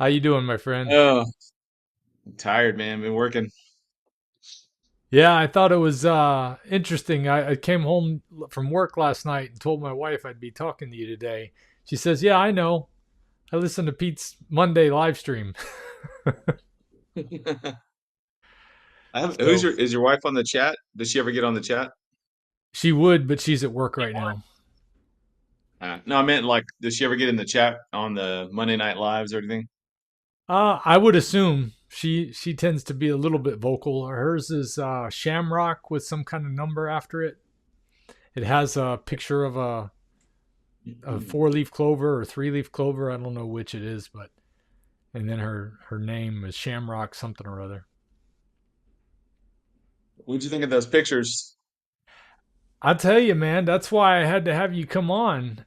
How you doing, my friend? Oh, I'm tired, man. Been working. Yeah, I thought it was interesting. I came home from work last night and told my wife I'd be talking to you today. She says, "Yeah, I know. I listened to Pete's Monday live stream." Who's So is your wife on the chat? Does she ever get on the chat? she would, but she's at work right now. No, I meant like, does she ever get in the chat on the Monday Night Lives or anything? I would assume she tends to be a little bit vocal. Hers is Shamrock with some kind of number after it. It has a picture of a four-leaf clover or three-leaf clover. I don't know which it is, but and then her name is Shamrock something or other. What'd you think of those pictures? I tell you, man, that's why I had to have you come on,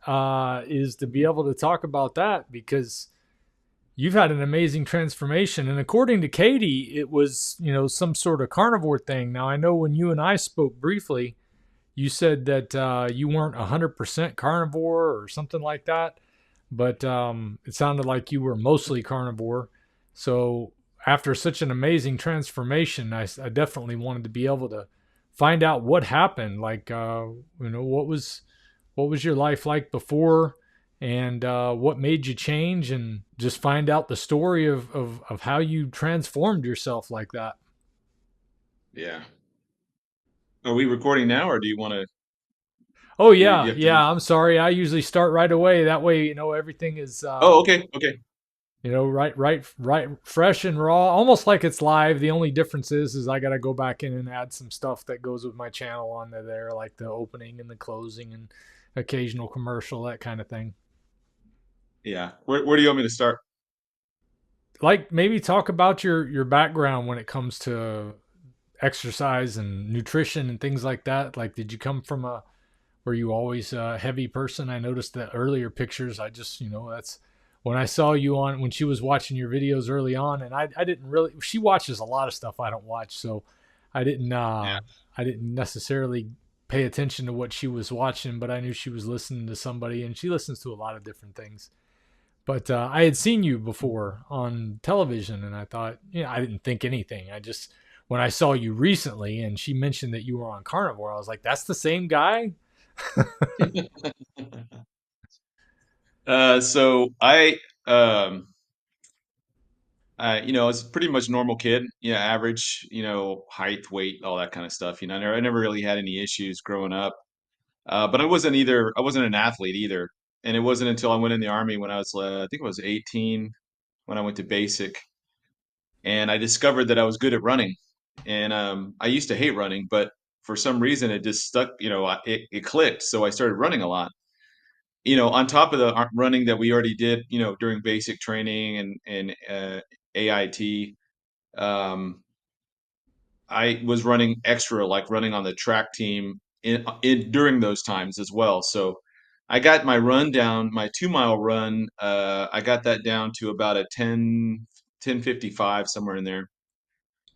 is to be able to talk about that because you've had an amazing transformation. And according to Katie, it was some sort of carnivore thing. Now I know when you and I spoke briefly, you said that you weren't 100% carnivore or something like that, but it sounded like you were mostly carnivore. So after such an amazing transformation, I definitely wanted to be able to find out what happened. Like, what was your life like before, and what made you change, and just find out the story of how you transformed yourself like that. Yeah. Are we recording now, or do you want to? Oh You yeah, have to. yeah. I'm sorry. I usually start right away. That way, everything is Oh, okay, okay. right, fresh and raw, almost like it's live. The only difference is I got to go back in and add some stuff that goes with my channel on there, like the opening and the closing and occasional commercial, that kind of thing. Yeah. Where do you want me to start? Like maybe talk about your background when it comes to exercise and nutrition and things like that. Like, did you come from a were you always a heavy person? I noticed that earlier pictures. I just, that's when I saw you on when she was watching your videos early on, and I didn't really. She watches a lot of stuff I don't watch, so I didn't Yeah. I didn't necessarily pay attention to what she was watching, but I knew she was listening to somebody, and she listens to a lot of different things. But I had seen you before on television, and I thought, I didn't think anything. I just when I saw you recently, and she mentioned that you were on Carnivore, I was like, that's the same guy. So um I was pretty much normal kid, yeah, average, height, weight, all that kind of stuff. I never really had any issues growing up. But I wasn't an athlete either. And it wasn't until I went in the army when I was, I think it was 18 when I went to basic, and I discovered that I was good at running. And I used to hate running, but for some reason it just stuck, it clicked. So I started running a lot. On top of the running that we already did, during basic training and AIT, um, I was running extra, like running on the track team in during those times as well. So I got my run down, my 2 mile run. I got that down to about a 10:55 somewhere in there.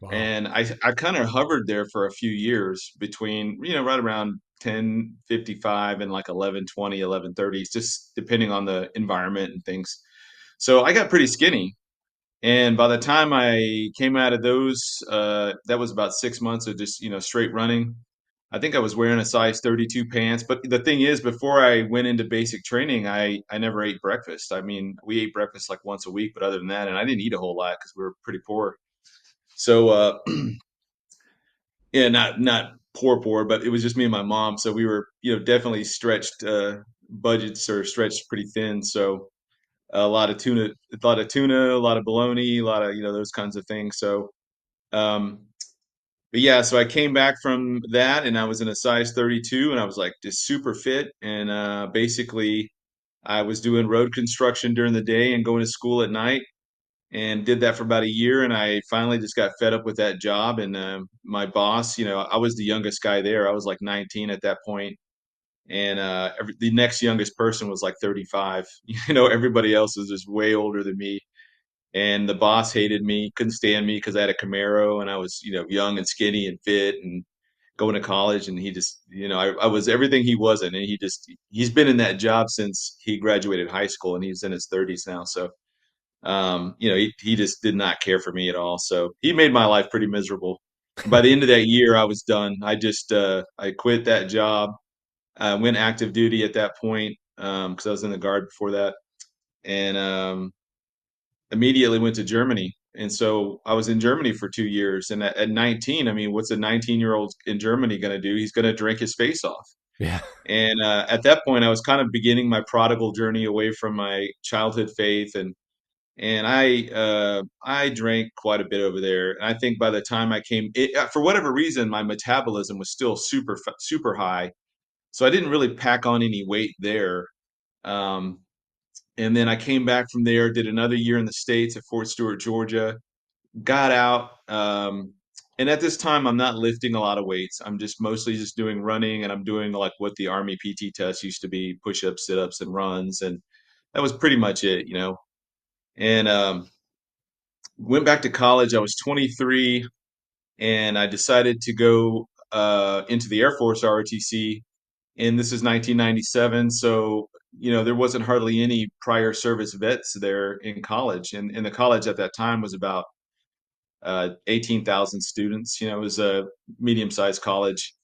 Wow. And I kind of hovered there for a few years between, right around 10:55 and like 11:20, 11:30, just depending on the environment and things. So I got pretty skinny. And by the time I came out of those, that was about 6 months of just, straight running. I think I was wearing a size 32 pants. But the thing is, before I went into basic training, I never ate breakfast. I mean, we ate breakfast like once a week, but other than that, and I didn't eat a whole lot because we were pretty poor. So, yeah, not poor, poor, but it was just me and my mom. So we were, definitely stretched, budgets are stretched pretty thin. So, a lot of bologna, a lot of those kinds of things. So, um, but yeah, so I came back from that, and I was in a size 32, and I was like just super fit, and basically I was doing road construction during the day and going to school at night, and did that for about a year, and I finally just got fed up with that job. And my boss, I was the youngest guy there. I was like 19 at that point, and the next youngest person was like 35. Everybody else was just way older than me, and the boss hated me, couldn't stand me because I had a Camaro and I was, young and skinny and fit and going to college. And he just, I was everything he wasn't. And he's been in that job since he graduated high school, and he's in his 30s now. So, he just did not care for me at all. So he made my life pretty miserable. And by the end of that year, I was done. I quit that job. I went active duty at that point because I was in the guard before that, and immediately went to Germany. And so I was in Germany for 2 years. And at 19, I mean, what's a 19-year-old in Germany going to do? He's going to drink his face off. Yeah. And at that point, I was kind of beginning my prodigal journey away from my childhood faith, and I drank quite a bit over there. And I think by the time for whatever reason, my metabolism was still super high, so I didn't really pack on any weight there. Um, and then I came back from there, did another year in the States at Fort Stewart, Georgia, got out. And at this time, I'm not lifting a lot of weights. I'm just mostly just doing running, and I'm doing like what the Army PT test used to be: push-ups, sit-ups, and runs. And that was pretty much it. And went back to college. I was 23, and I decided to go into the Air Force ROTC. And this is 1997, so there wasn't hardly any prior service vets there in college. And the college at that time was about 18,000 students. It was a medium-sized college,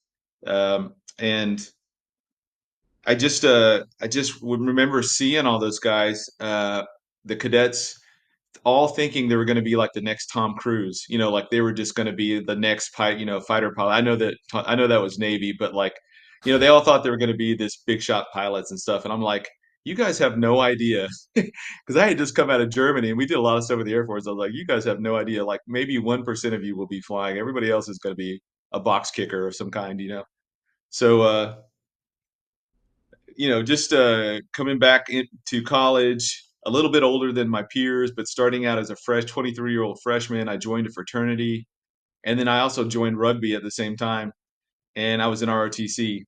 and I just would remember seeing all those guys, the cadets, all thinking they were going to be like the next Tom Cruise, like they were just going to be the next fighter pilot. I know that was Navy, but like, they all thought they were going to be this big shot pilots and stuff. And I'm like, you guys have no idea, because I had just come out of Germany and we did a lot of stuff with the Air Force. I was like, you guys have no idea. Like maybe 1% of you will be flying. Everybody else is going to be a box kicker of some kind. So just coming back into college, a little bit older than my peers, but starting out as a 23-year-old freshman, I joined a fraternity. And then I also joined rugby at the same time, and I was in ROTC.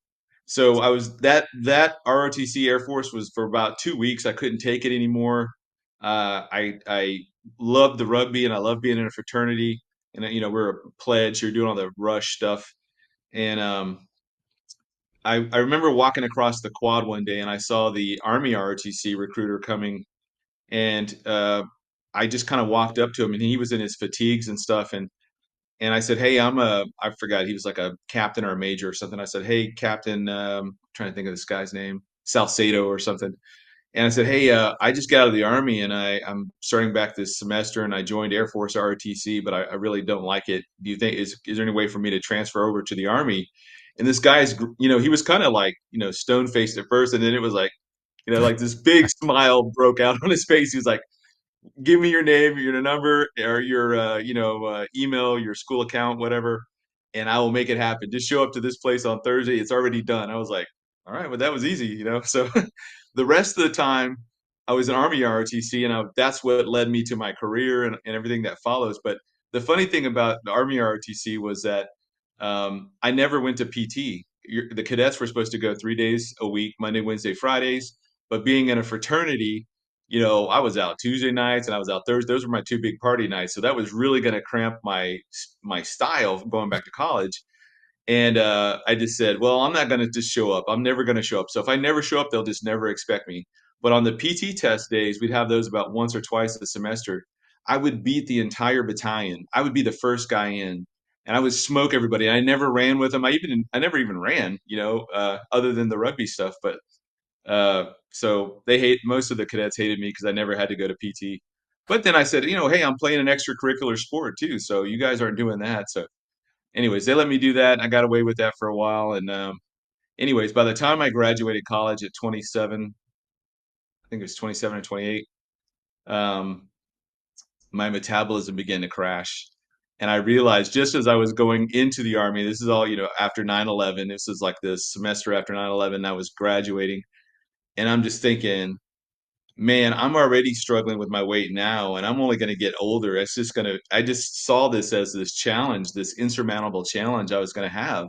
So I was that ROTC Air Force was for about 2 weeks. I couldn't take it anymore. I loved the rugby, and I love being in a fraternity. And we're a pledge. You're doing all the rush stuff, and I remember walking across the quad one day and I saw the Army ROTC recruiter coming, and I just kind of walked up to him, and he was in his fatigues and stuff, and I said, "Hey, I forgot, he was like a captain or a major or something." I said, "Hey, Captain, trying to think of this guy's name, Salcedo or something." And I said, "Hey, I just got out of the Army, and I'm starting back this semester, and I joined Air Force ROTC, but I really don't like it. Do you think is there any way for me to transfer over to the Army?" And this guy's, he was kind of like, stone faced at first, and then it was like this big smile broke out on his face. He was like, "Give me your name, your number, or your email, your school account, whatever, and I will make it happen. Just show up to this place on Thursday. It's already done." I was like, "All right, well that was easy." So the rest of the time, I was an Army ROTC, and that's what led me to my career and everything that follows. But the funny thing about the Army ROTC was that I never went to PT. The cadets were supposed to go 3 days a week, Monday, Wednesday, Fridays. But being in a fraternity, I was out Tuesday nights and I was out Thursday. Those were my two big party nights. So that was really going to cramp my style going back to college. And I just said, well, I'm not going to just show up. I'm never going to show up. So if I never show up, they'll just never expect me. But on the PT test days, we'd have those about once or twice a semester. I would beat the entire battalion. I would be the first guy in, and I would smoke everybody. I never ran with them. I never even ran, other than the rugby stuff. But so most of the cadets hated me because I never had to go to PT. But then I said, hey, I'm playing an extracurricular sport too, so you guys aren't doing that. So anyways, they let me do that. I got away with that for a while. And anyways, by the time I graduated college at 27, I think it was 27 or 28, um, my metabolism began to crash. And I realized just as I was going into the Army, this is all, after 9/11, this is like the semester after 9/11, I was graduating. And I'm just thinking, man, I'm already struggling with my weight now, and I'm only going to get older. I just saw this as this challenge, this insurmountable challenge I was going to have.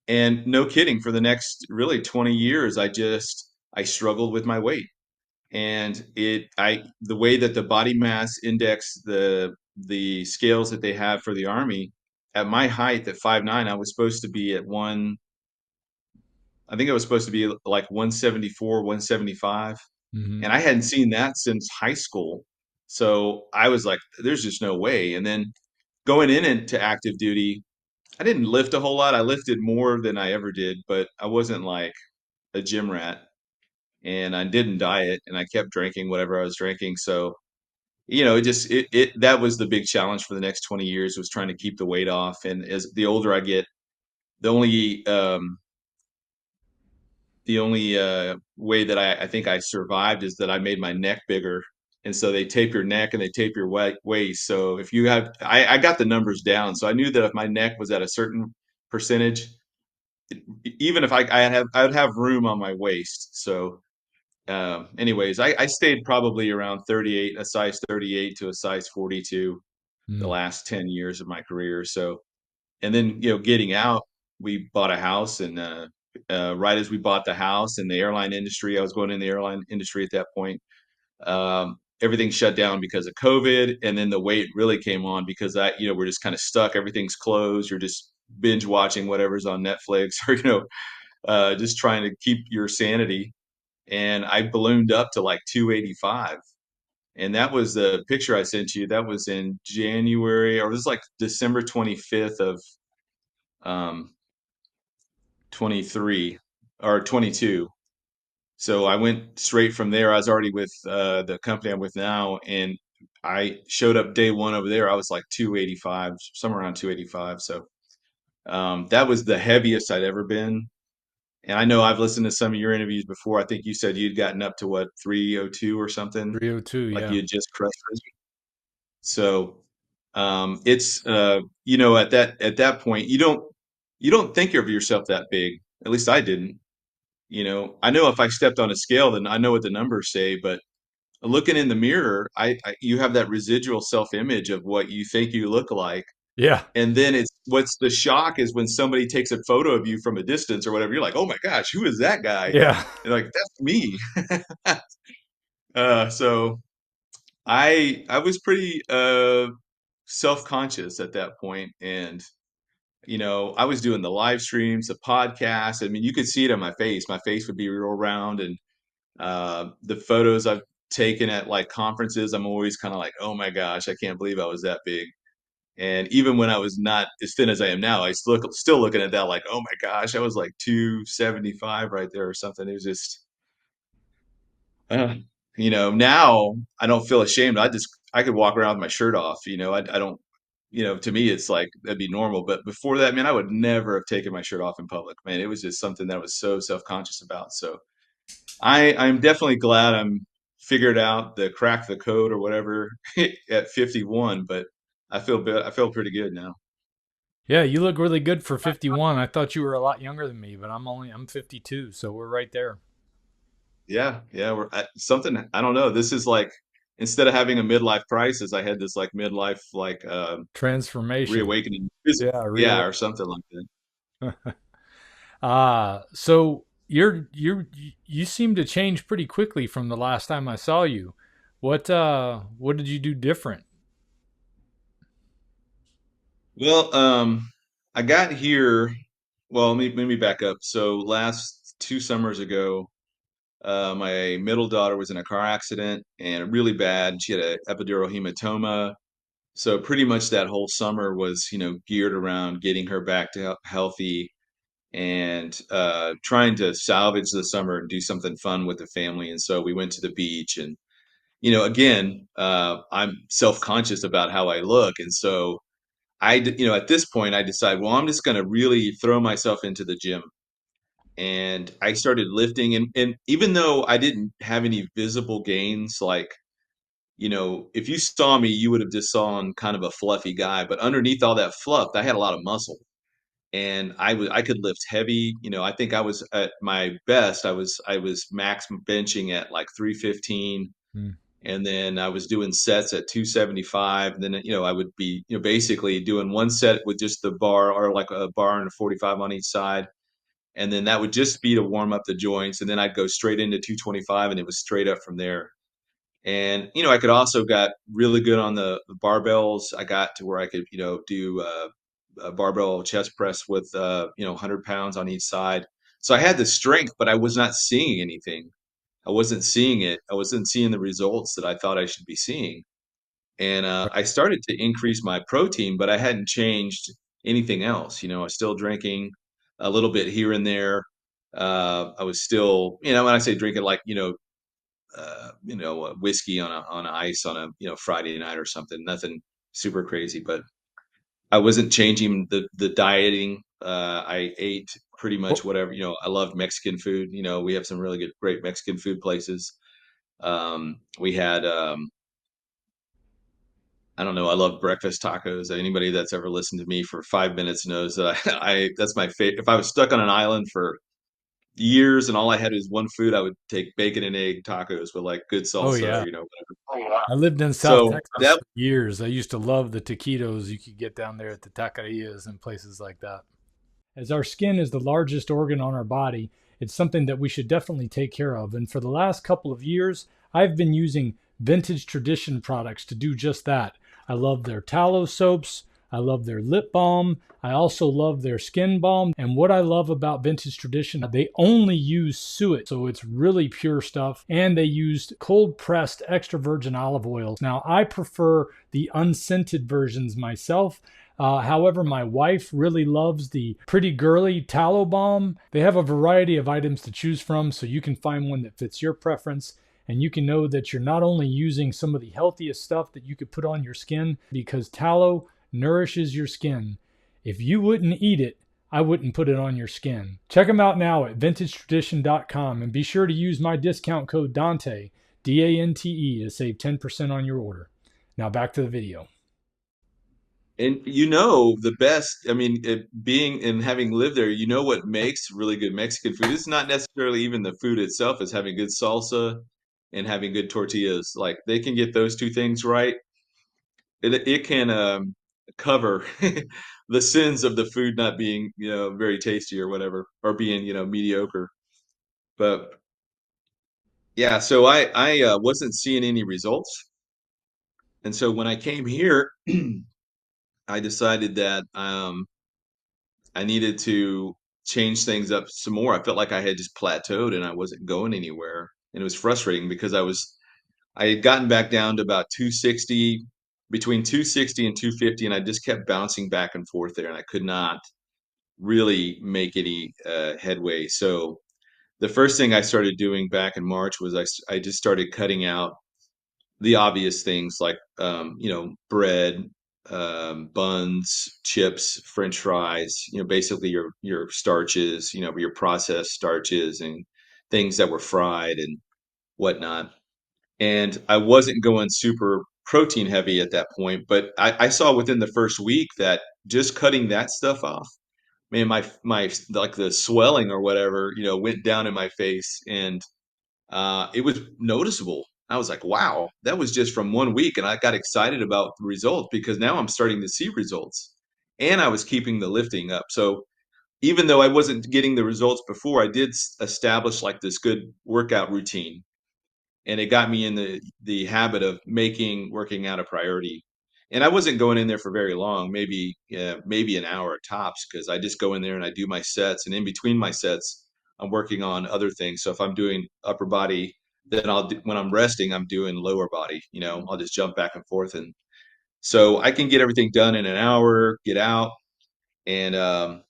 And no kidding, for the next really 20 years, I struggled with my weight. And the way that the body mass index, the scales that they have for the Army, at my height at 5'9", I was supposed to be at I think I was supposed to be like 174, 175. Hmm. And I hadn't seen that since high school. So I was like, there's just no way. And then going into active duty, I didn't lift a whole lot. I lifted more than I ever did, but I wasn't like a gym rat. And I didn't diet, and I kept drinking whatever I was drinking. So, it that was the big challenge for the next 20 years, was trying to keep the weight off. And as the older I get, the only way that I think I survived is that I made my neck bigger. And so they tape your neck and they tape your waist. So if you have, I got the numbers down. So I knew that if my neck was at a certain percentage, even if I would have room on my waist. So, anyways, I stayed probably around 38, a size 38 to a size 42 the Mm. last 10 years of my career. So, and then, getting out, we bought a house, and right as we bought the house, in the airline industry, I was going in the airline industry at that point. Everything shut down because of COVID, and then the weight really came on because we're just kind of stuck. Everything's closed. You're just binge watching whatever's on Netflix, or just trying to keep your sanity. And I ballooned up to like 285. And that was the picture I sent you. That was in January, or it was like December 25th of um, 23 or 22. So I went straight from there. I was already with the company I'm with now, and I showed up day one over there. I was like 285, somewhere around 285. So that was the heaviest I'd ever been. And I know I've listened to some of your interviews before. I think you said you'd gotten up to what, 302 or something, 302, like yeah. you had just crushed it. So it's at that point you don't think of yourself that big. At least I didn't. I know if I stepped on a scale, then I know what the numbers say, but looking in the mirror, you have that residual self-image of what you think you look like. Yeah. And then what's the shock is when somebody takes a photo of you from a distance or whatever, you're like, oh my gosh, who is that guy? Yeah. And like, that's me. So I was pretty self-conscious at that point. And I was doing the live streams, the podcast. I mean, you could see it on my face. My face would be real round, and the photos I've taken at like conferences, I'm always kind of like, oh my gosh, I can't believe I was that big. And even when I was not as thin as I am now, still looking at that like, oh my gosh, I was like 275 right there or something. It was just, uh, now I don't feel ashamed. I could walk around with my shirt off. I don't. To me, it's like that'd be normal. But before that, man, I would never have taken my shirt off in public. Man, it was just something that I was so self-conscious about. So I'm definitely glad I'm figured out the crack the code or whatever at 51, but I feel pretty good now. Yeah, you look really good for 51. I thought you were a lot younger than me, but I'm 52, so we're right there. Yeah, yeah, we're at something. I don't know. This is like, instead of having a midlife crisis, I had this like midlife like Transformation. reawakening. Yeah, Yeah, real. or something like that. So you seem to change pretty quickly from the last time I saw you. What did you do different? Well, I got here. Well, let me back up. So last 2 summers ago, my middle daughter was in a car accident, and really bad. She had an epidural hematoma. So pretty much that whole summer was, geared around getting her back to healthy, and trying to salvage the summer and do something fun with the family. And so we went to the beach, and again, I'm self-conscious about how I look, and so at this point, I decide, well, I'm just going to really throw myself into the gym. And I started lifting, and even though I didn't have any visible gains, like, if you saw me, you would have just saw kind of a fluffy guy, but underneath all that fluff, I had a lot of muscle, and I could lift heavy. I think I was at my best. I was max benching at like 315, Hmm. and then I was doing sets at 275. And then I would be basically doing one set with just the bar, or like a bar and a 45 on each side, and then that would just be to warm up the joints, and then I'd go straight into 225, and it was straight up from there. And I could also got really good on the barbells. I got to where I could do a barbell chest press with 100 pounds on each side. So I had the strength, but I was not seeing anything. I wasn't seeing it. I wasn't seeing the results that I thought I should be seeing. And I started to increase my protein, but I hadn't changed anything else. I was still drinking a little bit here and there. I was still, when I say drinking, like whiskey on ice on a Friday night or something. Nothing super crazy, but I wasn't changing the dieting. I ate pretty much Well, whatever. I loved Mexican food. We have some really great Mexican food places. We had I don't know. I love breakfast tacos. Anybody that's ever listened to me for 5 minutes knows that I that's my favorite. If I was stuck on an island for years and all I had was one food, I would take bacon and egg tacos with like good oh salsa yeah. or whatever. I lived in South So Texas that for years. I used to love the taquitos you could get down there at the taquerias and places like that. As our skin is the largest organ on our body, it's something that we should definitely take care of. And for the last couple of years, I've been using Vintage Tradition products to do just that. I love their tallow soaps. I love their lip balm. I also love their skin balm. And what I love about Vintage Tradition, they only use suet, so it's really pure stuff. And they used cold pressed extra virgin olive oils. Now, I prefer the unscented versions myself. However, my wife really loves the Pretty Girly Tallow Balm. They have a variety of items to choose from, so you can find one that fits your preference. And you can know that you're not only using some of the healthiest stuff that you could put on your skin, because tallow nourishes your skin. If you wouldn't eat it, I wouldn't put it on your skin. Check them out now at vintagetradition.com and be sure to use my discount code Dante, DANTE, to save 10% on your order. Now back to the video. and the best. I mean, being and having lived there, what makes really good Mexican food. It's not necessarily even the food itself; it's having good salsa and having good tortillas. Like they can get those two things right, it can cover the sins of the food not being very tasty or whatever, or being mediocre. But yeah, so I wasn't seeing any results, and so when I came here, I decided that I needed to change things up some more. I felt like I had just plateaued and I wasn't going anywhere, and it was frustrating because I had gotten back down to about 260, between 260 and 250, and I just kept bouncing back and forth there, and I could not really make any headway. So the first thing I started doing back in March was I just started cutting out the obvious things like bread, buns, chips, French fries. Basically your starches, your processed starches and things that were fried and whatnot. And I wasn't going super protein heavy at that point, but I saw within the first week that just cutting that stuff off, man, my like the swelling or whatever, went down in my face, and it was noticeable. I was like, wow, that was just from 1 week, and I got excited about the results because now I'm starting to see results, and I was keeping the lifting up. So even though I wasn't getting the results before, I did establish like this good workout routine, and it got me in the habit of making working out a priority. And I wasn't going in there for very long, maybe an hour tops, because I just go in there and I do my sets, and in between my sets, I'm working on other things. So if I'm doing upper body, then when I'm resting, I'm doing lower body. I'll just jump back and forth, and so I can get everything done in an hour, get out, and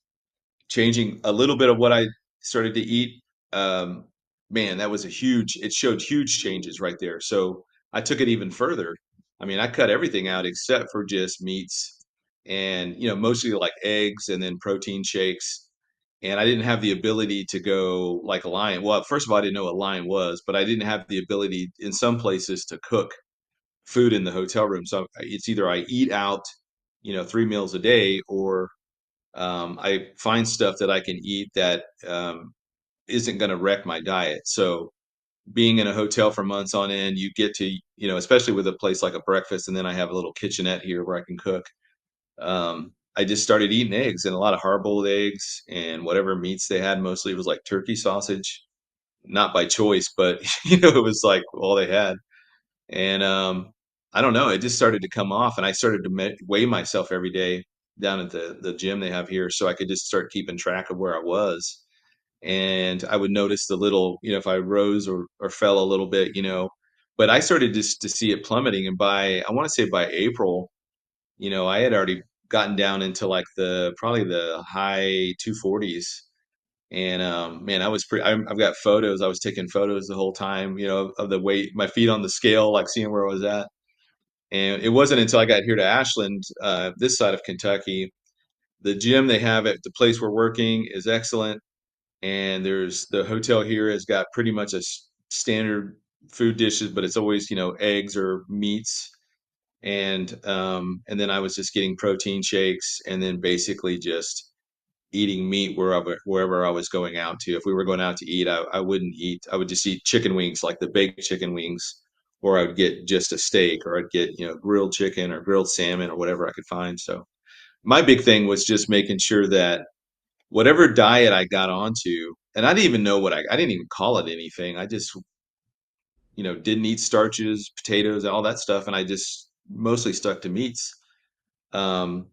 changing a little bit of what I started to eat, um, man, that was it showed huge changes right there. So I took it even further. I mean, I cut everything out except for just meats and, mostly like eggs and then protein shakes. And I didn't have the ability to go like a lion. Well, first of all, I didn't know what lion was, but I didn't have the ability in some places to cook food in the hotel room. So it's either I eat out, 3 meals a day, or I find stuff that I can eat that isn't going to wreck my diet. So being in a hotel for months on end, you get to, especially with a place like a breakfast, and then I have a little kitchenette here where I can cook. I just started eating eggs and a lot of hard-boiled eggs and whatever meats they had. Mostly it was like turkey sausage, not by choice, but it was like all they had. And I don't know, it just started to come off, and I started to weigh myself every day down at the gym they have here, so I could just start keeping track of where I was. And I would notice the little, if I rose or fell a little bit, But I started just to see it plummeting, and I want to say by April, I had already gotten down into like the probably the high 240s. And man, I was pretty. I've got photos. I was taking photos the whole time, of the weight, my feet on the scale, like seeing where I was at. And it wasn't until I got here to Ashland, this side of Kentucky. The gym they have at the place we're working is excellent, and there's the hotel here has got pretty much standard food dishes, but it's always eggs or meats, and then I was just getting protein shakes, and then basically just eating meat wherever I was going out to. If we were going out to eat, I wouldn't eat. I would just eat chicken wings, like the baked chicken wings, or I would get just a steak, or I'd get grilled chicken or grilled salmon or whatever I could find. So my big thing was just making sure that whatever diet I got onto, and I didn't even know I didn't even call it anything. I just didn't eat starches, potatoes, all that stuff, and I just mostly stuck to meats. Um,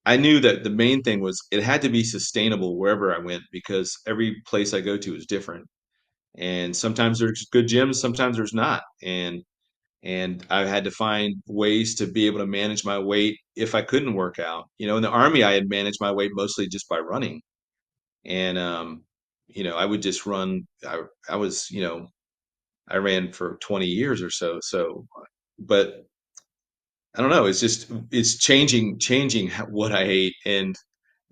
I knew that the main thing was it had to be sustainable wherever I went, because every place I go to is different. And sometimes there's good gyms, sometimes there's not. And I had to find ways to be able to manage my weight if I couldn't work out. In the army, I had managed my weight mostly just by running. And I would just run. I was, I ran for 20 years or so. So, but I don't know. It's changing what I ate, and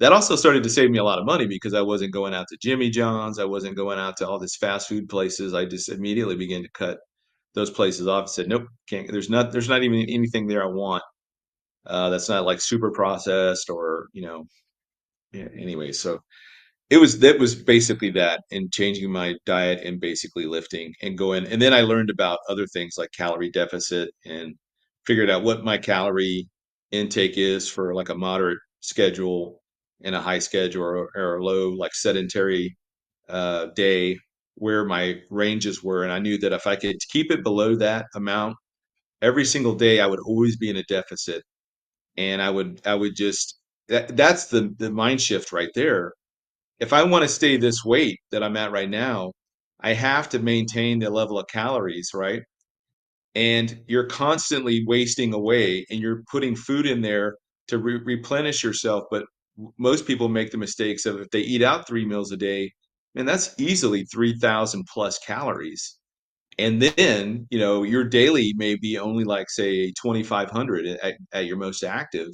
that also started to save me a lot of money because I wasn't going out to Jimmy John's. I wasn't going out to all this fast food places. I just immediately began to cut those places off and said, nope, can't. There's not even anything there I want. That's not like super processed or Yeah, anyway, so that was basically that, and changing my diet and basically lifting and going, and then I learned about other things like calorie deficit and figured out what my calorie intake is for like a moderate schedule and a high schedule, or a low like sedentary day, where my ranges were. And I knew that if I could keep it below that amount every single day, I would always be in a deficit. And I would just that's the mind shift right there. If I want to stay this weight that I'm at right now, I have to maintain the level of calories, right? And you're constantly wasting away, and you're putting food in there to replenish yourself. But most people make the mistakes of, if they eat out 3 meals a day, and that's easily 3,000 plus calories. And then, your daily may be only like, say, 2,500 at your most active.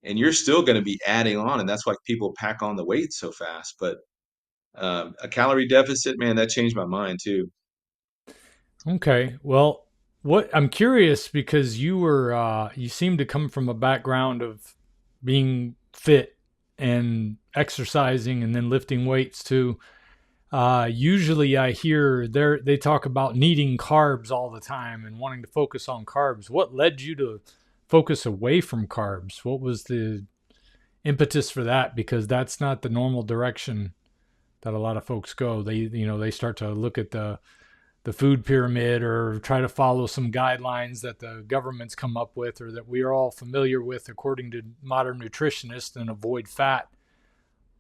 And you're still going to be adding on. And that's why people pack on the weight so fast. But a calorie deficit, man, that changed my mind too. Okay. Well, what I'm curious, because you seem to come from a background of being fit and exercising and then lifting weights too. Usually I hear they talk about needing carbs all the time and wanting to focus on carbs. What led you to focus away from carbs? What was the impetus for that? Because that's not the normal direction that a lot of folks go. They start to look at the food pyramid or try to follow some guidelines that the government's come up with or that we are all familiar with according to modern nutritionists, and avoid fat.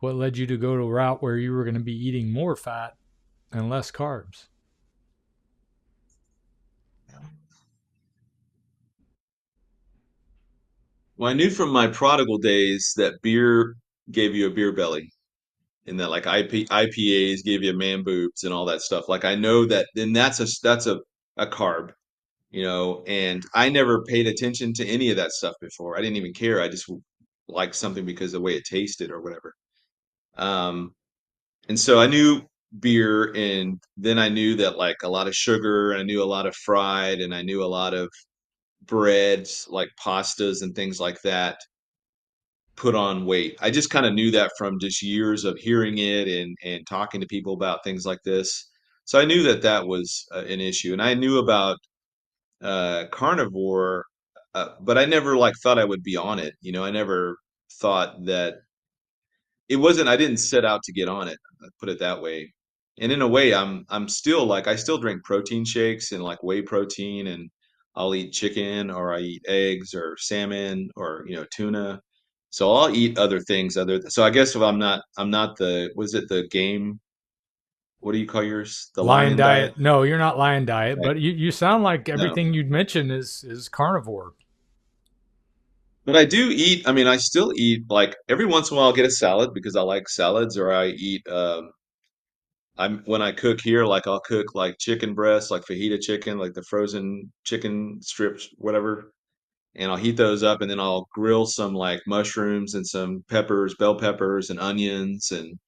What led you to go to a route where you were going to be eating more fat and less carbs? Well, I knew from my prodigal days that beer gave you a beer belly, and that like IPAs gave you man boobs and all that stuff. Like I know that, then that's a carb, and I never paid attention to any of that stuff before. I didn't even care. I just liked something because of the way it tasted or whatever. Um, and so I knew beer, and then I knew that like a lot of sugar, and I knew a lot of fried, and I knew a lot of breads, like pastas and things like that, put on weight. I just kind of knew that from just years of hearing it and talking to people about things like this. So I knew that that was an issue, and I knew about carnivore, but I never like thought I would be on it. I never thought that it wasn't. I didn't set out to get on it. Put it that way. And in a way, I'm still like, I still drink protein shakes and like whey protein, and I'll eat chicken, or I eat eggs or salmon, or tuna. So I'll eat other things so I guess if I'm not the, was it the game? what do you call yours? The Lion lion diet? diet. No, you're not lion diet, Right. but you sound like No. everything you'd mention is carnivore. But I do eat, I mean, I still eat like every once in a while I'll get a salad because I like salads, or I eat I'm when I cook here, like I'll cook like chicken breasts, like fajita chicken, like the frozen chicken strips, whatever, and I'll heat those up and then I'll grill some like mushrooms and some peppers, bell peppers and onions, and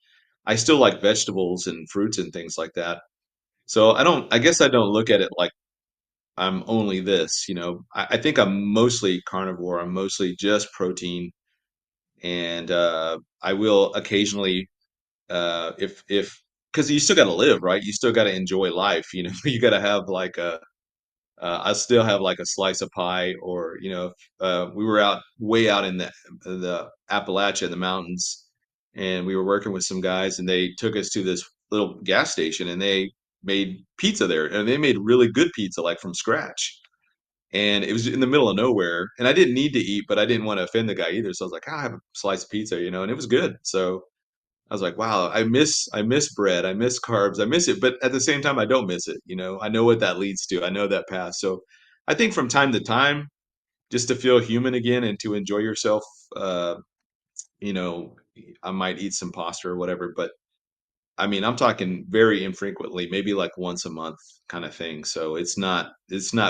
I still like vegetables and fruits and things like that. So I guess I don't look at it like I'm only this, you know. I think I'm mostly carnivore. I'm mostly just protein, and I will occasionally, if because you still got to live, right? You still got to enjoy life, you know. You got to have like a I still have like a slice of pie, or you know, if, we were out way out in the Appalachia, the mountains, and we were working with some guys, and they took us to this little gas station, and they made pizza there, and they made really good pizza, like from scratch. And it was in the middle of nowhere, and I didn't need to eat, but I didn't want to offend the guy either. So I was like, "Ah, I have a slice of pizza, you know, and it was good. So I was like, wow, I miss bread, I miss carbs, I miss it, but at the same time, I don't miss it. You know, I know what that leads to. I know that path. So I think from time to time, just to feel human again and to enjoy yourself, uh, you know, I might eat some pasta or whatever. But I mean, I'm talking very infrequently, maybe like once a month kind of thing. So it's not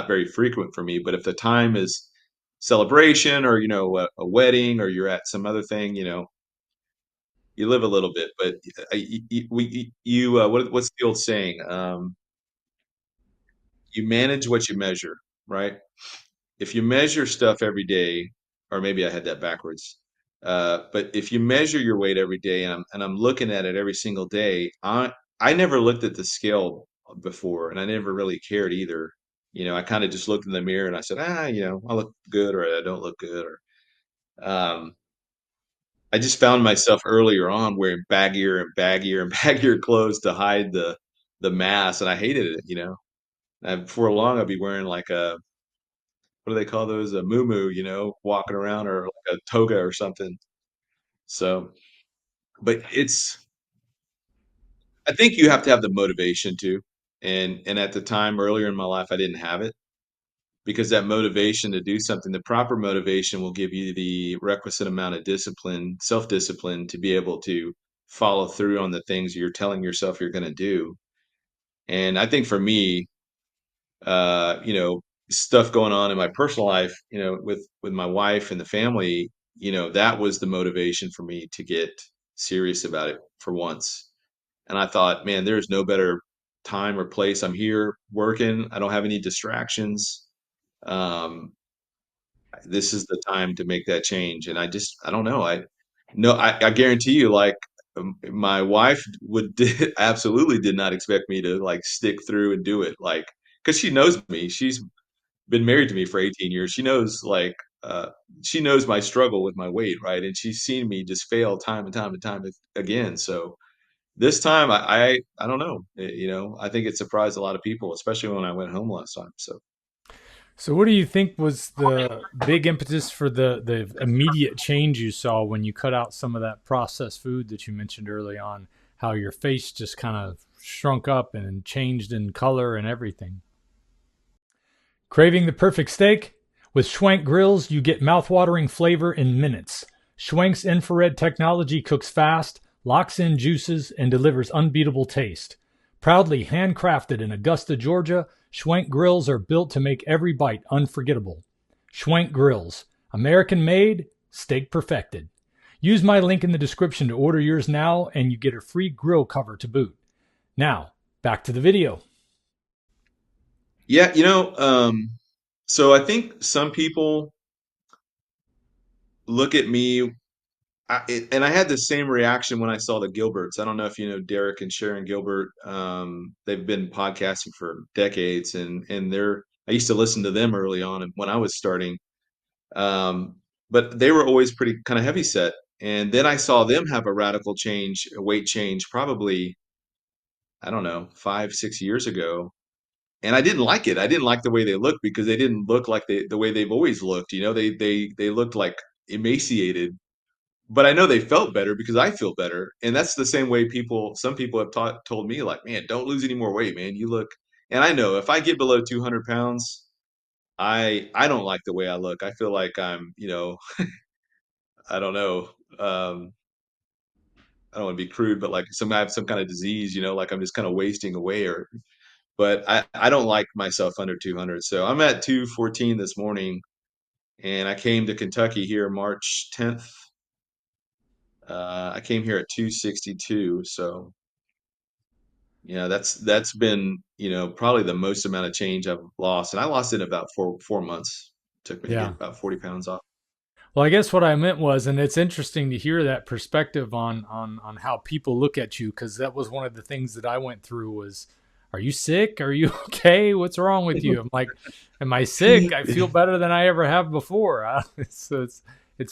very frequent for me. But if the time is celebration, or you know, a wedding, or you're at some other thing, you know, you live a little bit, but what's the old saying? You manage what you measure, right? If you measure stuff every day, or maybe I had that backwards. But if you measure your weight every day, and I'm looking at it every single day, I never looked at the scale before, and I never really cared either. You know, I kind of just looked in the mirror and I said, you know, I look good or I don't look good, or um, I just found myself earlier on wearing baggier and baggier and baggier clothes to hide the mass, and I hated it, you know. And before long, I'd be wearing like a what do they call those? A muumuu, you know, walking around, or like a toga or something. So, but I think you have to have the motivation too. And at the time earlier in my life, I didn't have it, because that motivation to do something, the proper motivation will give you the requisite amount of discipline, self-discipline, to be able to follow through on the things you're telling yourself you're going to do. And I think for me, you know, stuff going on in my personal life, you know, with my wife and the family, you know, that was the motivation for me to get serious about it for once. And I thought, man, there's no better time or place. I'm here working. I don't have any distractions. Um, this is the time to make that change. And I don't know. I guarantee you, like, my wife absolutely did not expect me to like stick through and do it. Like, cause she knows me. She's been married to me for 18 years. Uh, she knows my struggle with my weight. Right. And she's seen me just fail time and time and time again. So this time I don't know. You know, I think it surprised a lot of people, especially when I went home last time. So So, what do you think was the big impetus for the immediate change you saw when you cut out some of that processed food that you mentioned early on? How your face just kind of shrunk up and changed in color and everything. Craving the perfect steak? With Schwank grills, you get mouthwatering flavor in minutes. Schwank's infrared technology cooks fast, locks in juices, and delivers unbeatable taste. Proudly handcrafted in Augusta, Georgia, Schwank grills are built to make every bite unforgettable. Schwank grills, American made, steak perfected. Use my link in the description to order yours now, and you get a free grill cover to boot. Now, back to the video. yeah, you know, so I think some people look at me. And I had the same reaction when I saw the Gilberts. I don't know if you know Derek and Sharon Gilbert. They've been podcasting for decades, and I used to listen to them early on when I was starting. Um, but they were always pretty kind of heavy set. And then I saw them have a radical change, a weight change, probably, I don't know, 5, 6 years ago. And I didn't like it. I didn't like the way they looked, because they didn't look like the way they've always looked. You know, they looked like emaciated. but I know they felt better because I feel better. And that's the same way some people have told me, like, man, don't lose any more weight, man. You look, and I know if I get below 200 pounds, I don't like the way I look. I feel like I'm, I don't know. I don't want to be crude, but like I have some kind of disease, like I'm just kind of wasting away but I don't like myself under 200. So I'm at 214 this morning and I came to Kentucky here March 10th. I came here at 262. So, that's been, probably the most amount of change I've lost. And I lost it in about 4 months. Took me to get Yeah. about 40 pounds off. Well, I guess what I meant was, and it's interesting to hear that perspective on how people look at you, because that was one of the things that I went through was, are you sick? Are you okay? What's wrong with you? I'm like, am I sick? I feel better than I ever have before. It's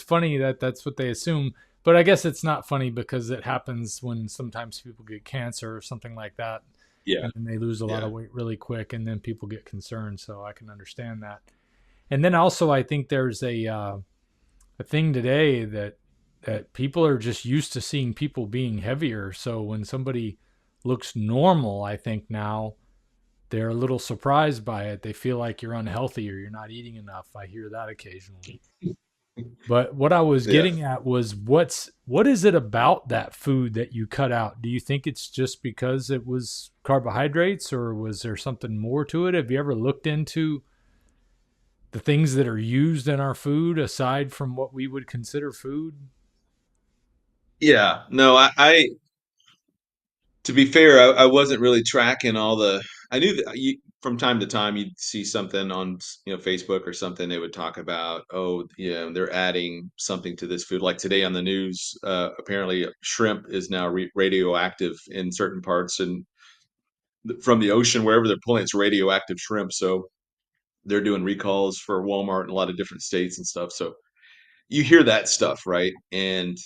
funny that that's what they assume, but I guess it's not funny because it happens when sometimes people get cancer or something like that, Yeah. and then they lose a lot Yeah. of weight really quick, and then people get concerned. So I can understand that. And then also, I think there's a thing today that people are just used to seeing people being heavier. So when somebody looks normal, I think now they're a little surprised by it. They feel like you're unhealthy or you're not eating enough. I hear that occasionally. But what I was Yeah. getting at was what is it about that food that you cut out? Do you think it's just because it was carbohydrates or was there something more to it? Have you ever looked into the things that are used in our food aside from what we would consider food? Yeah. No, to be fair, I wasn't really tracking all I knew that from time to time you'd see something on, Facebook or something. They would talk about, oh, they're adding something to this food. Like today on the news, apparently shrimp is now radioactive in certain parts and from the ocean, wherever they're pulling, it's radioactive shrimp. So they're doing recalls for Walmart in a lot of different states and stuff. So you hear that stuff, right? And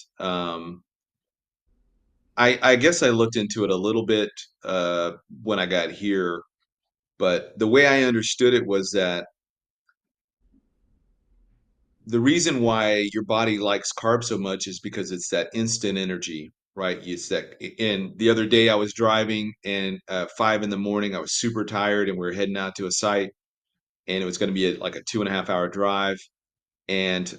I guess I looked into it a little bit when I got here, but the way I understood it was that the reason why your body likes carbs so much is because it's that instant energy, right? It's that, and the other day I was driving and 5 in the morning, I was super tired and we were heading out to a site and it was going to be like a 2.5 hour drive. And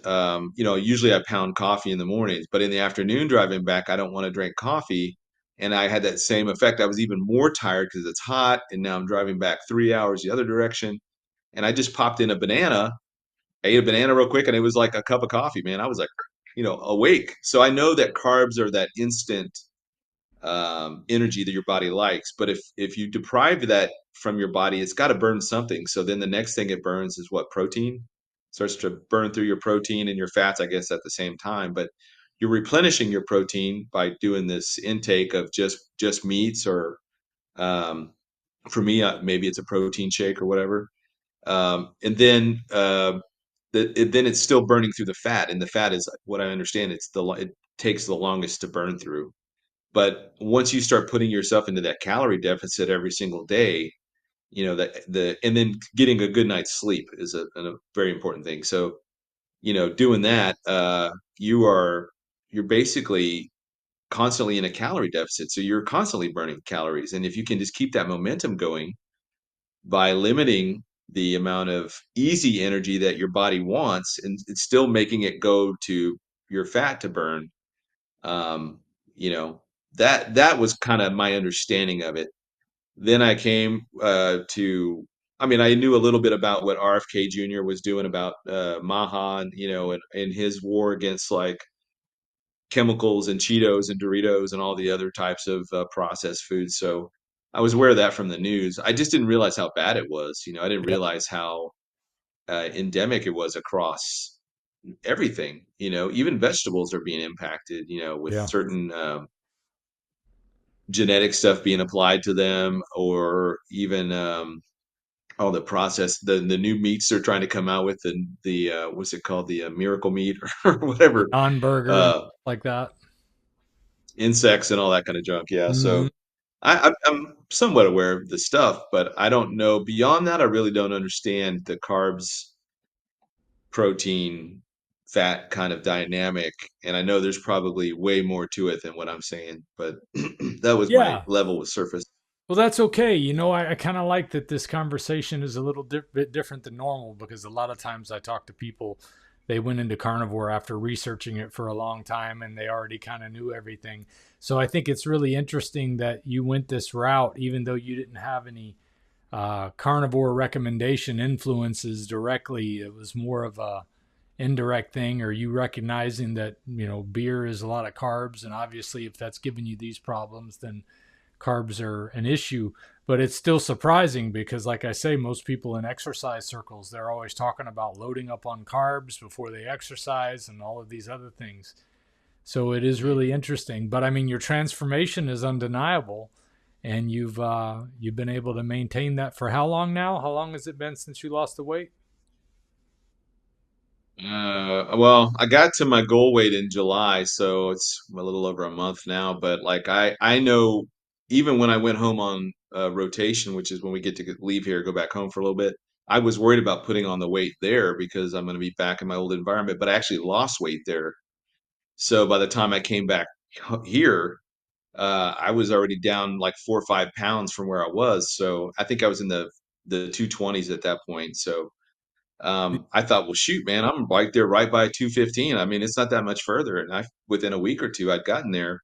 usually I pound coffee in the mornings, but in the afternoon driving back, I don't want to drink coffee. And I had that same effect. I was even more tired because it's hot, and now I'm driving back 3 hours the other direction. And I just popped in a banana. I ate a banana real quick, and it was like a cup of coffee, man. I was like, awake. So I know that carbs are that instant energy that your body likes. But if you deprive that from your body, it's got to burn something. So then the next thing it burns is what? Protein. Starts to burn through your protein and your fats, I guess, at the same time. But you're replenishing your protein by doing this intake of just meats or um, for me, maybe it's a protein shake or whatever. And then then it's still burning through the fat, and the fat is what I understand. It takes the longest to burn through. But once you start putting yourself into that calorie deficit every single day, and then getting a good night's sleep is a very important thing. So, doing that, you're basically constantly in a calorie deficit. So you're constantly burning calories. And if you can just keep that momentum going by limiting the amount of easy energy that your body wants and it's still making it go to your fat to burn, um, you know, that was kind of my understanding of it. Then I came I mean, I knew a little bit about what RFK Jr. was doing about Maha, and, and his war against like chemicals and Cheetos and Doritos and all the other types of processed foods. So I was aware of that from the news. I just didn't realize how bad it was. I didn't Yeah. realize how endemic it was across everything. Even vegetables are being impacted. With Yeah. certain genetic stuff being applied to them, or even all the new meats they're trying to come out with, the what's it called, the miracle meat or whatever, On burger and uh, stuff like that. insects and all that kind of junk. Yeah, Hmm. so I'm somewhat aware of the stuff, but I don't know beyond that. I really don't understand the carbs, protein, fat kind of dynamic. And I know there's probably way more to it than what I'm saying, but that was my Yeah. level with surface. Well, that's okay. I kind of like that this conversation is a little bit different than normal because a lot of times I talk to people, they went into carnivore after researching it for a long time and they already kind of knew everything. So I think it's really interesting that you went this route, even though you didn't have any carnivore recommendation influences directly. It was more of a indirect thing, or you recognizing that beer is a lot of carbs, and obviously if that's giving you these problems, then carbs are an issue. But it's still surprising because, like I say, most people in exercise circles, they're always talking about loading up on carbs before they exercise and all of these other things. So it is really interesting. But I mean, your transformation is undeniable, and you've been able to maintain that for how long now? How long has it been since you lost the weight? Well, I got to my goal weight in July, so it's a little over a month now. But like I know, even when I went home on rotation, which is when we get to leave here, go back home for a little bit, I was worried about putting on the weight there because I'm going to be back in my old environment. But I actually lost weight there. So by the time I came back here, I was already down like 4 or 5 pounds from where I was. So I think I was in the 220s at that point. So I thought, well, shoot, man, I'm right there, right by 215. I mean, it's not that much further. And within a week or two, I'd gotten there.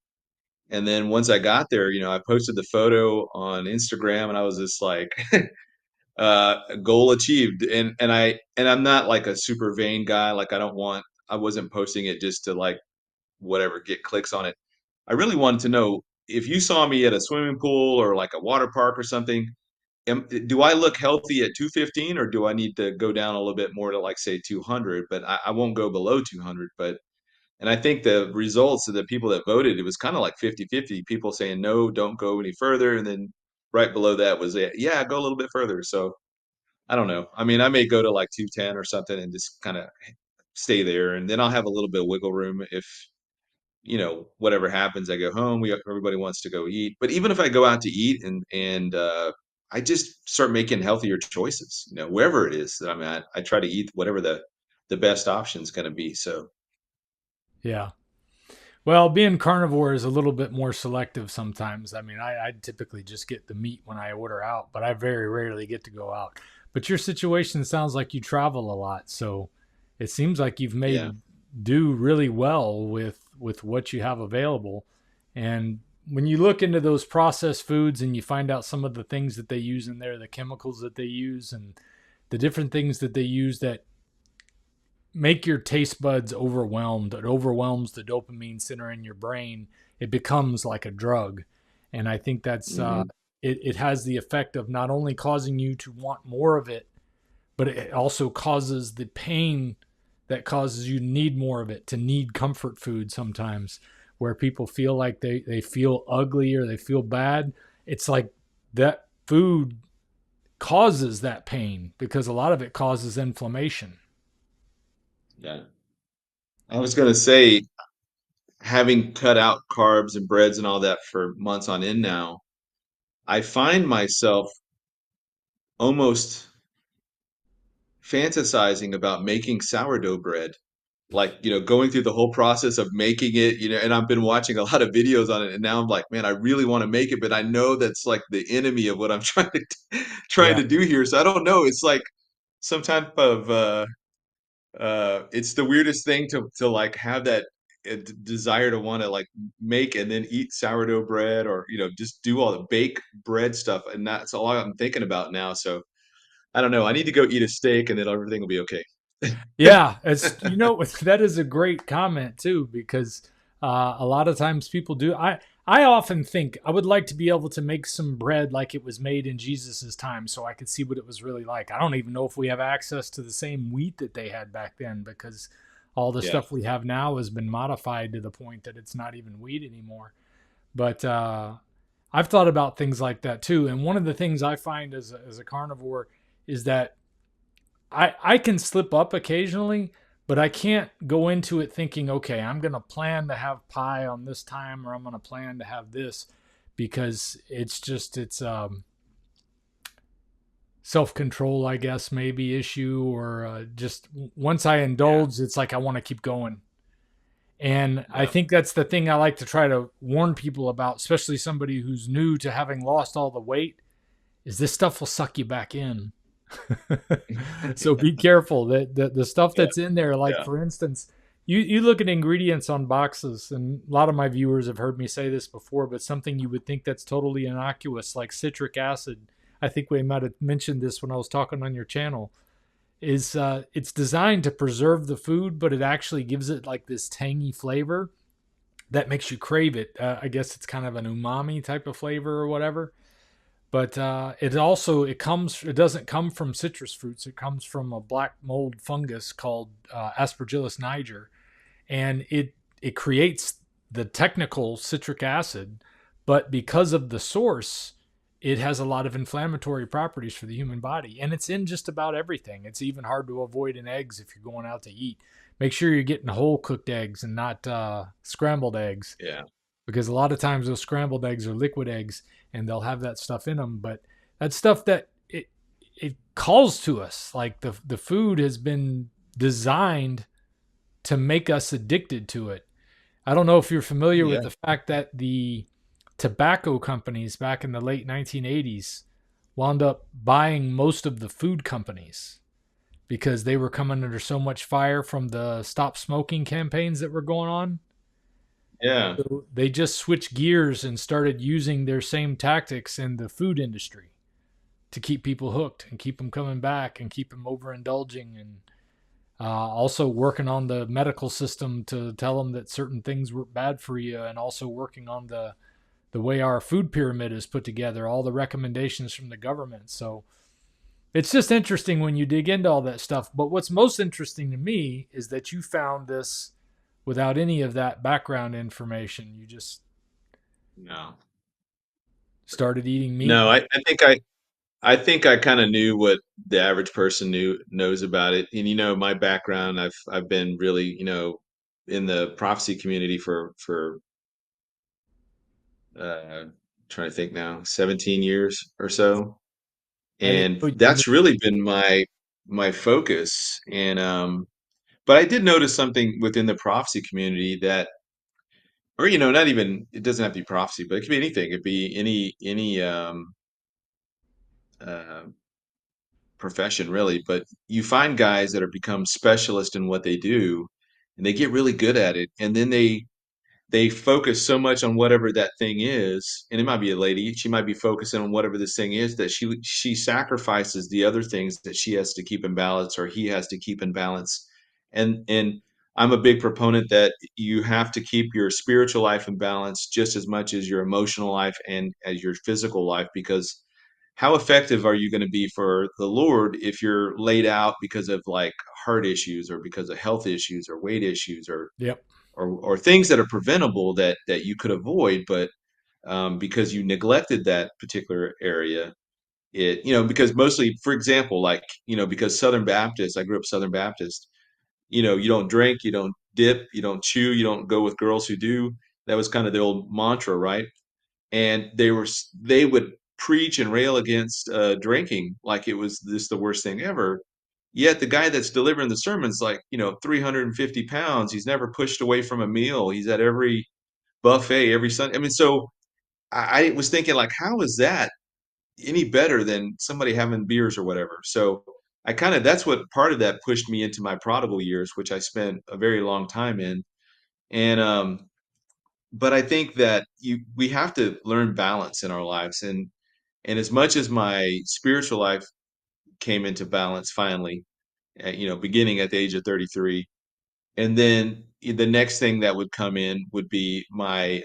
And then once I got there, I posted the photo on Instagram, and I was just like, goal achieved. And I'm not like a super vain guy. Like I wasn't posting it just to like whatever get clicks on it. I really wanted to know if you saw me at a swimming pool or like a water park or something. Do I look healthy at 215, or do I need to go down a little bit more to like say 200? But I won't go below 200. And I think the results of the people that voted, it was kind of like 50-50. People saying no, don't go any further. And then right below that was it. Yeah, go a little bit further. So I don't know. I mean, I may go to like 210 or something and just kind of stay there. And then I'll have a little bit of wiggle room if whatever happens, I go home. Everybody wants to go eat, but even if I go out to eat and I just start making healthier choices, wherever it is that I'm at, I try to eat whatever the best option is going to be. So Yeah. Well, being carnivore is a little bit more selective sometimes. I mean, I typically just get the meat when I order out, but I very rarely get to go out. But your situation sounds like you travel a lot, so it seems like you've yeah, made do really well with what you have available. And when you look into those processed foods and you find out some of the things that they use in there, the chemicals that they use, and the different things that they use that make your taste buds overwhelmed. It overwhelms the dopamine center in your brain. It becomes like a drug. And I think hmm it has the effect of not only causing you to want more of it, but it also causes the pain that causes you to need more of it, to need comfort food sometimes, where people feel like they feel ugly or they feel bad. It's like that food causes that pain because a lot of it causes inflammation. yeah. I was going to say, having cut out carbs and breads and all that for months on end now, I find myself almost fantasizing about making sourdough bread, like going through the whole process of making it, and I've been watching a lot of videos on it, and now I'm like, man, I really want to make it, but I know that's like the enemy of what I'm trying Yeah. to do here. So I don't know, it's like some type of it's the weirdest thing to like have that desire to want to like make and then eat sourdough bread, or just do all the bake bread stuff, and that's all I'm thinking about now. So I don't know, I need to go eat a steak and then everything will be okay. Yeah, it's that is a great comment too because a lot of times people do. I often think I would like to be able to make some bread like it was made in Jesus's time, so I could see what it was really like. I don't even know if we have access to the same wheat that they had back then because all the Yeah. stuff we have now has been modified to the point that it's not even wheat anymore. But I've thought about things like that too. And one of the things I find as a carnivore is that I can slip up occasionally, but I can't go into it thinking, okay, I'm going to plan to have pie on this time or I'm going to plan to have this because it's self-control, I guess, maybe issue, or just once I Yeah. indulge, it's like I want to keep going. And I Yeah. think that's the thing I like to try to warn people about, especially somebody who's new to having lost all the weight, is this stuff will suck you back in. So be careful that the stuff Yeah. that's in there, like Yeah. for instance, you look at ingredients on boxes, and a lot of my viewers have heard me say this before, but something you would think that's totally innocuous, like citric acid. I think we might have mentioned this when I was talking on your channel. Is it's designed to preserve the food, but it actually gives it like this tangy flavor that makes you crave it. I guess it's kind of an umami type of flavor or whatever. But it also it doesn't come from citrus fruits. It comes from a black mold fungus called Aspergillus niger, and it creates the technical citric acid, but because of the source, it has a lot of inflammatory properties for the human body, and it's in just about everything. It's even hard to avoid in eggs if you're going out to eat. Make sure you're getting whole cooked eggs and not scrambled eggs, Yeah. because a lot of times those scrambled eggs are liquid eggs and they'll have that stuff in them. But that stuff that it calls to us, like the food has been designed to make us addicted to it. I don't know if you're familiar with Yeah. the fact that the tobacco companies back in the late 1980s wound up buying most of the food companies because they were coming under so much fire from the stop smoking campaigns that were going on. Yeah. So they just switched gears and started using their same tactics in the food industry to keep people hooked and keep them coming back and keep them overindulging, and also working on the medical system to tell them that certain things were bad for you, and also working on the way our food pyramid is put together, all the recommendations from the government. So it's just interesting when you dig into all that stuff. But what's most interesting to me is that you found this without any of that background information. You just No. started eating meat. No, I think I kind of knew what the average person knows about it. And my background, I've been really, in the prophecy community for uh trying to think now, 17 years or so. I didn't And know you that's really been my focus. And but I did notice something within the prophecy community that, or not even, it doesn't have to be prophecy, but it could be anything. It could be any uh profession really, but you find guys that are become specialists in what they do, and they get really good at it, and then they focus so much on whatever that thing is, and it might be a lady, she might be focusing on whatever this thing is, that she sacrifices the other things that she has to keep in balance, or he has to keep in balance. And I'm a big proponent that you have to keep your spiritual life in balance just as much as your emotional life and as your physical life, because how effective are you going to be for the Lord if you're laid out because of like heart issues, or because of health issues, or weight issues, or Yep. or things that are preventable that you could avoid, but because you neglected that particular area, because mostly, for example, like, because Southern Baptist, I grew up Southern Baptist, you don't drink, you don't dip, you don't chew, you don't go with girls who do. That was kind of the old mantra, right? And they would preach and rail against drinking like it was this the worst thing ever. Yet the guy that's delivering the sermon's like, 350 pounds. He's never pushed away from a meal. He's at every buffet every Sunday. I mean, so I was thinking, like, how is that any better than somebody having beers or whatever? So I kind of, that's what part of that pushed me into my prodigal years, which I spent a very long time in. And but I think that we have to learn balance in our lives. And as much as my spiritual life came into balance finally, beginning at the age of 33, and then the next thing that would come in would be my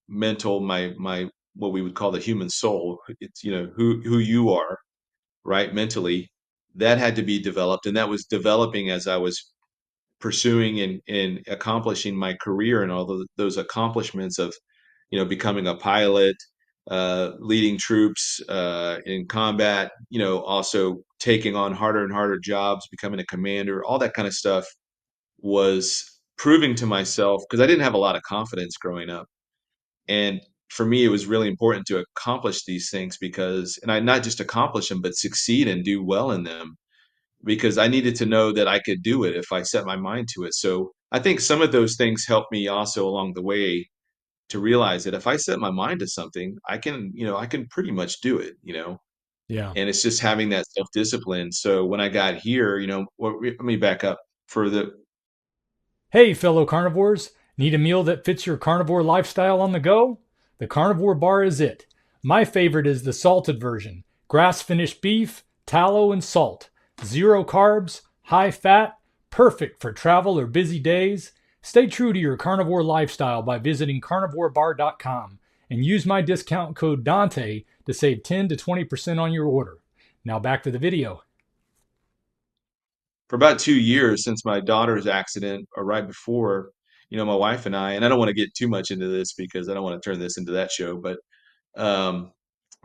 mental, my what we would call the human soul. It's, who you are, right? Mentally, that had to be developed, and that was developing as I was pursuing and accomplishing my career, and all those accomplishments of, becoming a pilot, leading troops in combat, also taking on harder and harder jobs, becoming a commander, all that kind of stuff was proving to myself, because I didn't have a lot of confidence growing up. And for me, it was really important to accomplish these things because, and I not just accomplish them, but succeed and do well in them because I needed to know that I could do it if I set my mind to it. So I think some of those things helped me also along the way to realize that if I set my mind to something, I can pretty much do it, Yeah. and it's just having that self discipline. So when I got here, let me back up for the Hey, fellow carnivores, need a meal that fits your carnivore lifestyle on the go? The Carnivore Bar is it. My favorite is the salted version, grass finished beef, tallow, and salt. Zero carbs, high fat, perfect for travel or busy days. Stay true to your carnivore lifestyle by visiting carnivorebar.com and use my discount code Dante to save 10 to 20% on your order. Now back to the video. for about 2 years since my daughter's accident or right before, my wife and I don't want to get too much into this because I don't want to turn this into that show, but um,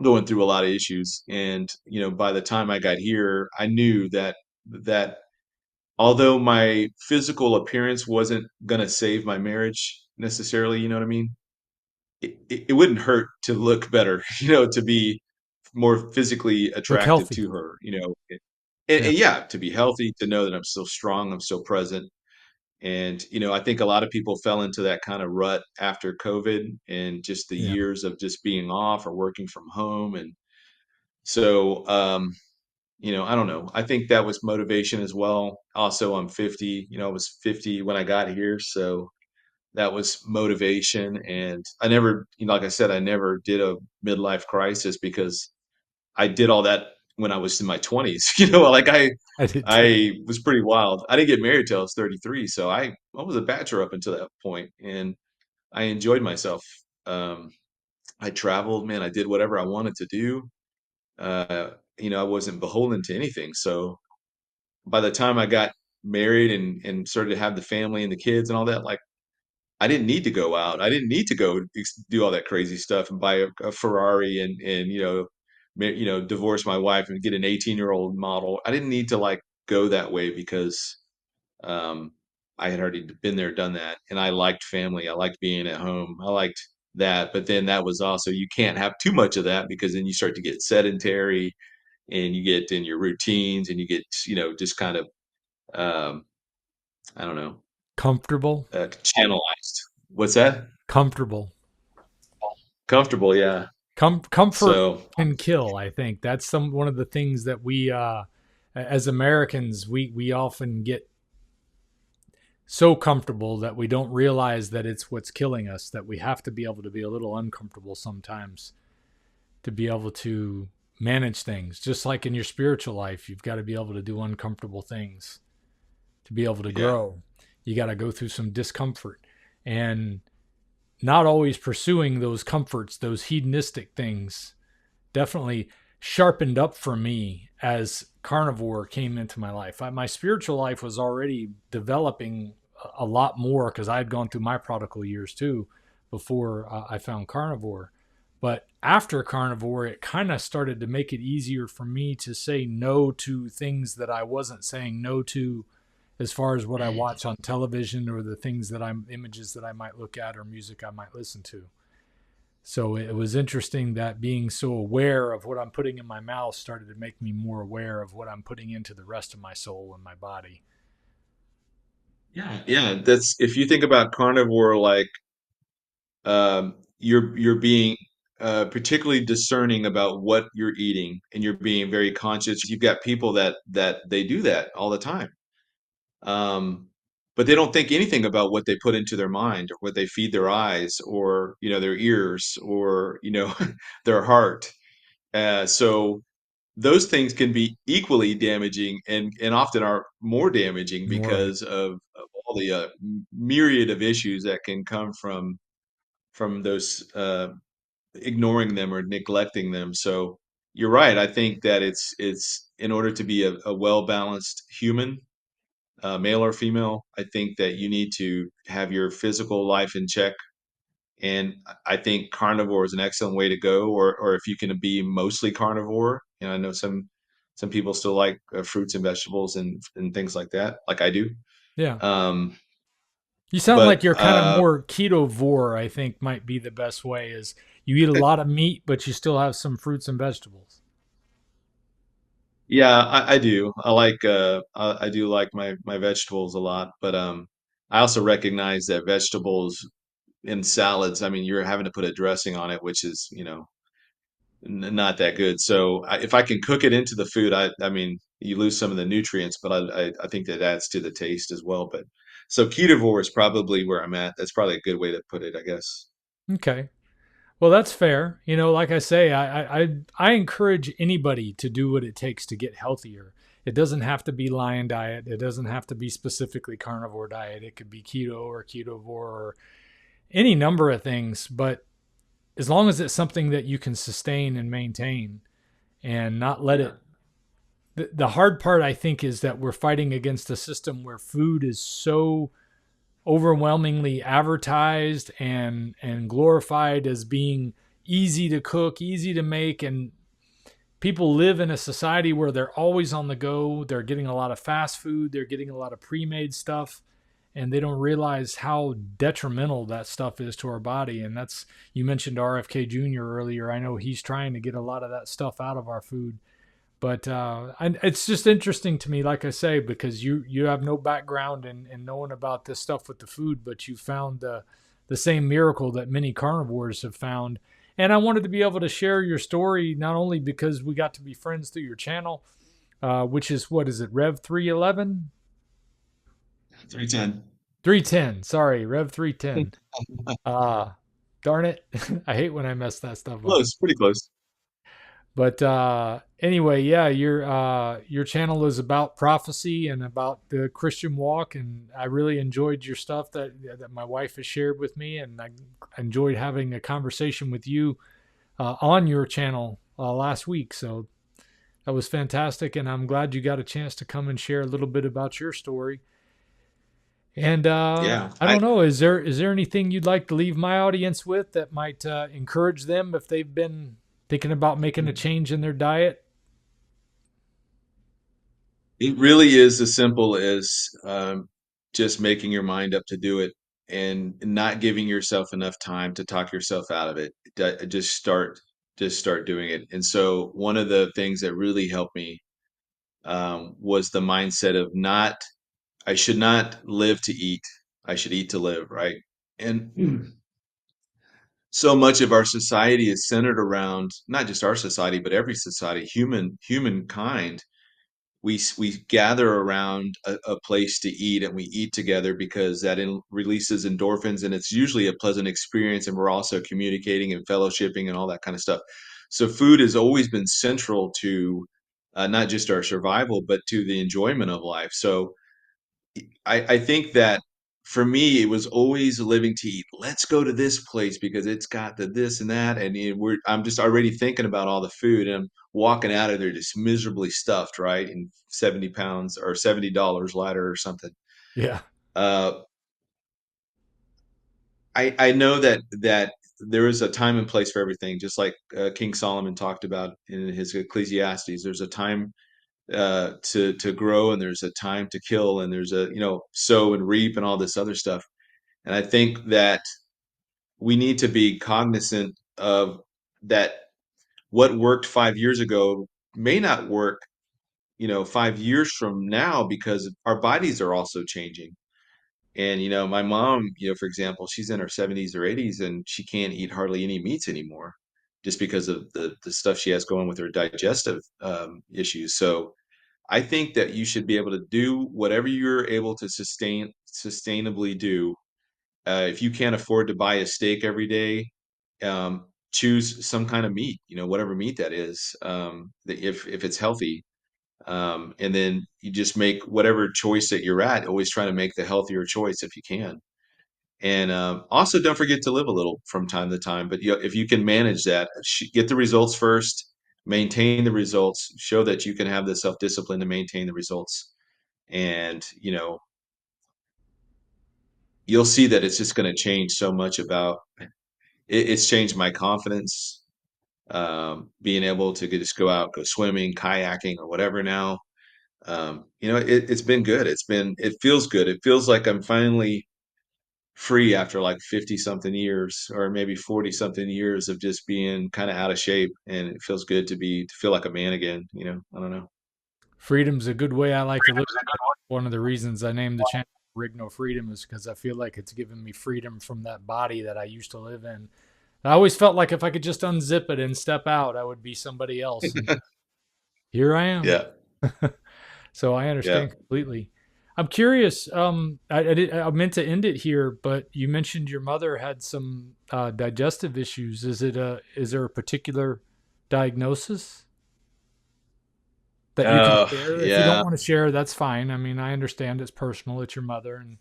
going through a lot of issues. And, by the time I got here, I knew that although my physical appearance wasn't going to save my marriage necessarily, you know what I mean? It wouldn't hurt to look better, to be more physically Look attractive healthy. to her, Yeah. and yeah, to be healthy, to know that I'm still strong, I'm still present. And, I think a lot of people fell into that kind of rut after COVID and just the Yeah. years of just being off or working from home. And so, I don't know. I think that was motivation as well. Also, I'm 50, I was 50 when I got here. So that was motivation. And I never, like I said, I never did a midlife crisis because I did all that when I was in my 20s. Like I did too. I was pretty wild. I didn't get married till I was 33, so I was a bachelor up until that point, and I enjoyed myself. Um, I traveled, man. I did whatever I wanted to do. Uh, I wasn't beholden to anything. So by the time I got married and started to have the family and the kids and all that, like I didn't need to go out. I didn't need to go do all that crazy stuff and buy a Ferrari and divorce my wife and get an 18-year-old model. I didn't need to like go that way because um, I had already been there, done that, and I liked family. I liked being at home. I liked that, but then that was also you can't have too much of that because then you start to get sedentary and you get in your routines and you get just kind of um, I don't know, Comfortable. channelized. What's that? Comfortable. Comfortable, yeah. Comfort So, can kill. I think that's one of the things that we, as Americans, we often get so comfortable that we don't realize that it's what's killing us. That we have to be able to be a little uncomfortable sometimes to be able to manage things. Just like in your spiritual life, you've got to be able to do uncomfortable things to be able to yeah, grow. You got to go through some discomfort, and not always pursuing those comforts, those hedonistic things, definitely sharpened up for me as carnivore came into my life. My spiritual life was already developing a lot more because I had gone through my prodigal years too before I found carnivore. But after carnivore, it kind of started to make it easier for me to say no to things that I wasn't saying no to, as far as what I watch on television or the things that I'm images that I might look at or music I might listen to. So it was interesting that being so aware of what I'm putting in my mouth started to make me more aware of what I'm putting into the rest of my soul and my body. yeah. That's if you think about carnivore, like you're being particularly discerning about what you're eating, and you're being very conscious. You've got people that they do that all the time, um, but they don't think anything about what they put into their mind or what they feed their eyes or their ears or their heart. So those things can be equally damaging and often are more damaging Right. because of all the myriad of issues that can come from those ignoring them or neglecting them. So you're right. I think that it's in order to be a well balanced human, male or female. I think that you need to have your physical life in check, and I think carnivore is an excellent way to go. Or if you can be mostly carnivore, I know some people still like fruits and vegetables and things like that, like I do. Yeah. Um, You sound like but you're kind of more ketovore, I think might be the best way is you eat a lot of meat, but you still have some fruits and vegetables. Yeah, I do. I do like my vegetables a lot, but I also recognize that vegetables in salads, I mean, you're having to put a dressing on it, which is, not that good. So if I can cook it into the food, I mean, you lose some of the nutrients, but I think that adds to the taste as well. But so ketovore is probably where I'm at. That's probably a good way to put it, I guess. Okay. Well, that's fair. You know, like I say, I encourage anybody to do what it takes to get healthier. It doesn't have to be lion diet. It doesn't have to be specifically carnivore diet. It could be keto or ketovore or any number of things. But as long as it's something that you can sustain and maintain and not let Yeah. it. The hard part, I think, is that we're fighting against a system where food is so overwhelmingly advertised and glorified as being easy to cook, easy to make, and people live in a society where they're always on the go. They're getting a lot of fast food, they're getting a lot of pre-made stuff, and they don't realize how detrimental that stuff is to our body. And that's, you mentioned RFK Jr. earlier. I know he's trying to get a lot of that stuff out of our food, but it's just interesting to me, like I say, because you have no background in knowing about this stuff with the food, but you found the same miracle that many carnivores have found. And I wanted to be able to share your story, not only because we got to be friends through your channel, which is, what is it, Rev311? 310. 310, sorry, Rev310. Uh, Darn it. I hate when I mess that stuff up. Close, pretty close. But anyway, yeah, your channel is about prophecy and about the Christian walk, and I really enjoyed your stuff that my wife has shared with me, and I enjoyed having a conversation with you on your channel last week. So that was fantastic, and I'm glad you got a chance to come and share a little bit about your story. And Yeah. I don't know, is there anything you'd like to leave my audience with that might encourage them if they've been thinking about making a change in their diet? It really is as simple as just making your mind up to do it and not giving yourself enough time to talk yourself out of it. Just start doing it. And so one of the things that really helped me was the mindset of not, I should not live to eat. I should eat to live, right? And so much of our society is centered around not just our society, but every society, humankind. We gather around a place to eat, and we eat together because releases endorphins, and it's usually a pleasant experience, and we're also communicating and fellowshipping and all that kind of stuff. So food has always been central to not just our survival, but to the enjoyment of life. So I think that for me, it was always living to eat. Let's go to this place because it's got the this and that, and I'm just already thinking about all the food, and I'm walking out of there just miserably stuffed, right? And 70 pounds or $70 lighter or something. Yeah. Uh, I know that there is a time and place for everything, just like King Solomon talked about in his Ecclesiastes. There's a time to grow, and there's a time to kill, and there's a sow and reap and all this other stuff. And I think that we need to be cognizant of that. What worked 5 years ago may not work, 5 years from now, because our bodies are also changing. And, my mom, for example, she's in her 70s or 80s, and she can't eat hardly any meats anymore just because of the stuff she has going with her digestive issues. So I think that you should be able to do whatever you're able to sustainably do. If you can't afford to buy a steak every day, choose some kind of meat, whatever meat that is, if it's healthy. And then you just make whatever choice that you're at, always try to make the healthier choice if you can. And also, don't forget to live a little from time to time. But if you can manage that, get the results first, maintain the results, show that you can have the self discipline to maintain the results. And, you'll see that it's just going to change so much about it's changed my confidence, being able to just go out, go swimming, kayaking, or whatever now. It's been good. It feels good. It feels like I'm finally free after like 50 something years or maybe 40 something years of just being kind of out of shape, and it feels good to feel like a man again, I don't know. Freedom's a good way I like to look at it. One of the reasons I named the channel Ferrigno Freedom is because I feel like it's given me freedom from that body that I used to live in. I always felt like if I could just unzip it and step out, I would be somebody else. And here I am. Yeah. So I Yeah. understand completely. I'm curious. I meant to end it here, but you mentioned your mother had some digestive issues. Is there a particular diagnosis that you can share? If you don't Yeah. want to share, that's fine. I mean, I understand it's personal. It's your mother, and